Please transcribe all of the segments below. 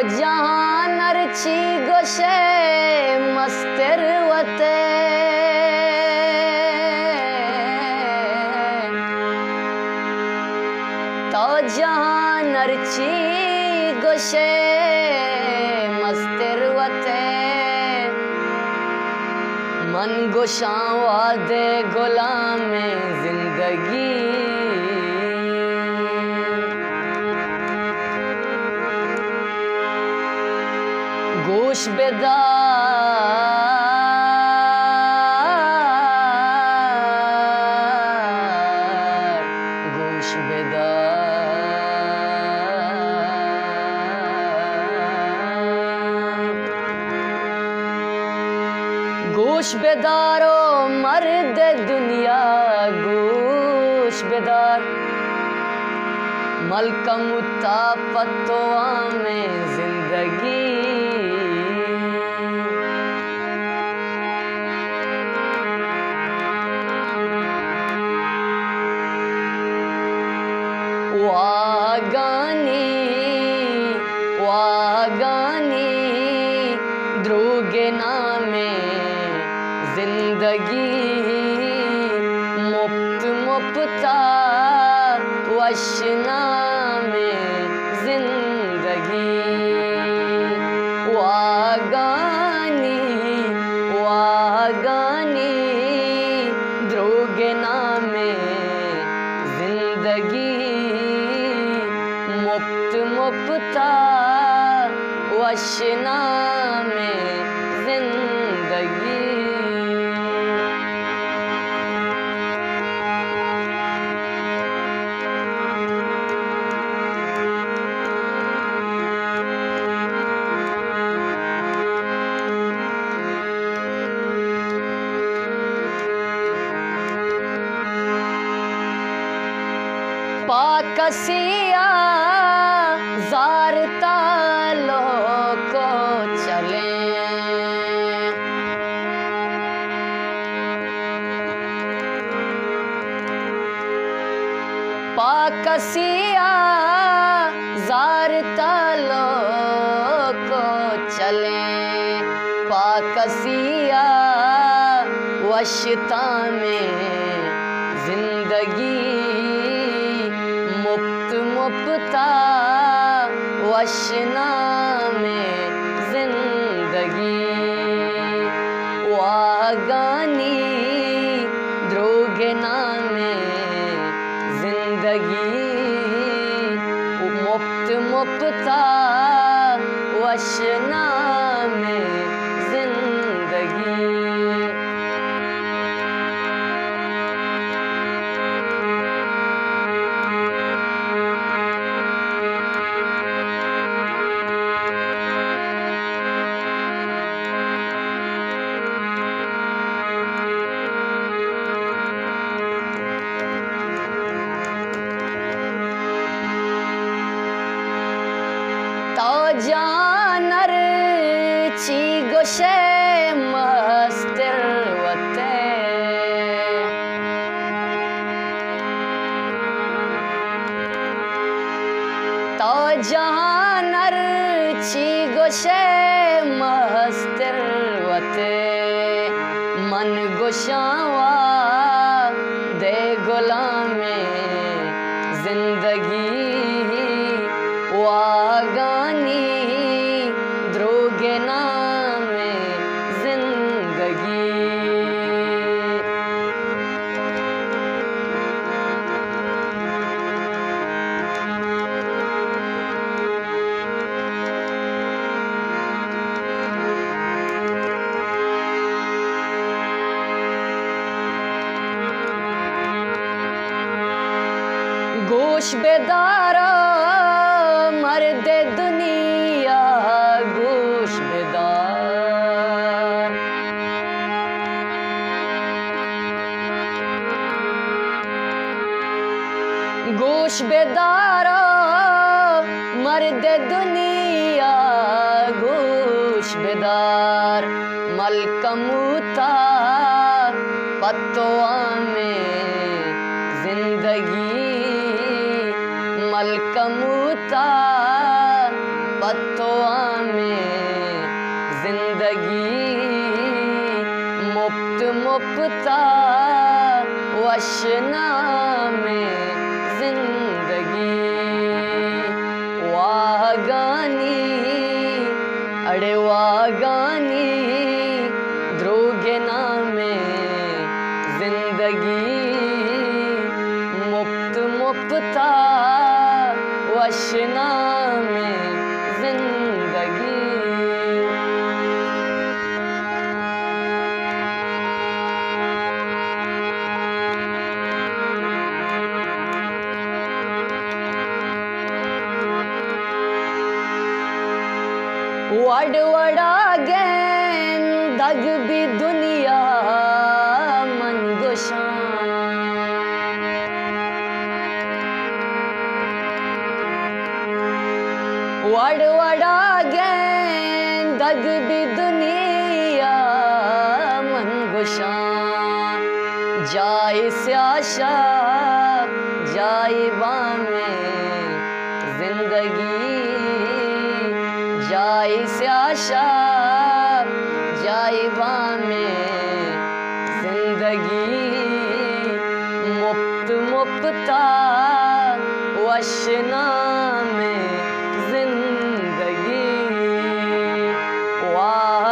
जहान अर्ची गोशे मस्तर वते तो जहान अर्ची गोशे मस्तर वते मन गोशावा दे गुलाम जिंदगी गोश बेदार गोश बेदार गोश बेदारो मर्द दुनिया गोश बेदार मलकमुता पत्तोआ में जिंदगी वागानी द्रोगे नामे जिंदगी मुफ्त मुफ्ता वशना में जिंदगी वागानी द्रोगे नामे जिंदगी मुफ्त मुफ्ता वशना में जिंदगी पाकसिया ज़ारता लोको चले पाकसिया ज़ारता लोको चले पाकसिया वशता में जिंदगी मुफ्त मुफ्ता वशना में जिंदगी वागानी द्रोगे नामे जिंदगी मुफ्त मुफ्ता वशना में जिंदगी तो जानर ची गोशे मस्तर वते तो जानर ची गोशे मस्तर वते मन गोशावा दे गुलामे जिंदगी वागानी द्रोगे नामे जिंदगी गोश बेदारा मर्द दुनिया गोश बेदार गोश बेदारा मर्द दुनिया गोश बेदार मलकमुता पत्तोआ में जिंदगी मलकमुता फतवा में जिंदगी मुफ्त मुफ्ता वशना में जिंदगी वाह गानी अड़े वाह गानी ध्रुगना में जिंदगी मुफ्त मुफ्ता वशना में जिंदगी वड़वड़ा गैन दग भी दुनिया मन गुशान वड़वड़ा गैन दग भी दुनिया मन गुशान जाए स्याशा जाए बामे जिंदगी जाए स्याशा जाए बामे जिंदगी मुफ्त मुफ्ता वशना में जिंदगी वाह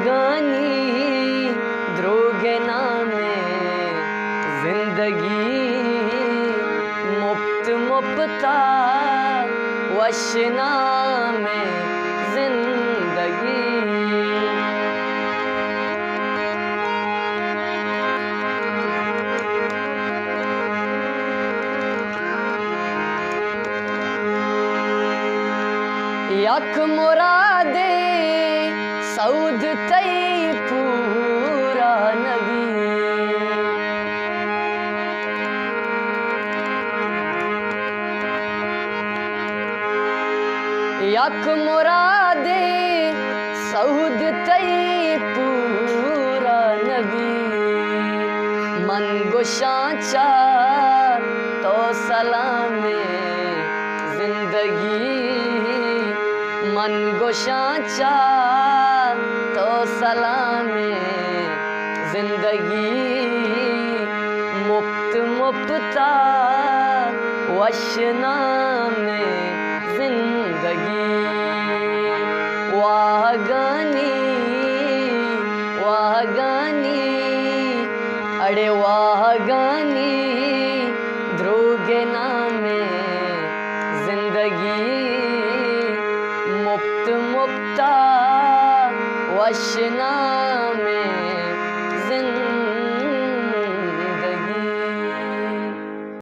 गानी ध्रुगना में जिंदगी मुफ्त मुफ्ता वशना में जिंदगी यक मुरादे सऊद तई पूरा नबी यक मुरादे सऊद तई पूरा नबी मन गुशाचा तो सलामे जिंदगी मन गुशाचा तो सलामे जिंदगी मुफ्त मुफ्ता वशना में जिंदगी वाह गानी अड़े वाह गानी ध्रुगना में जिंदगी मुफ्त मुफ्ता वशना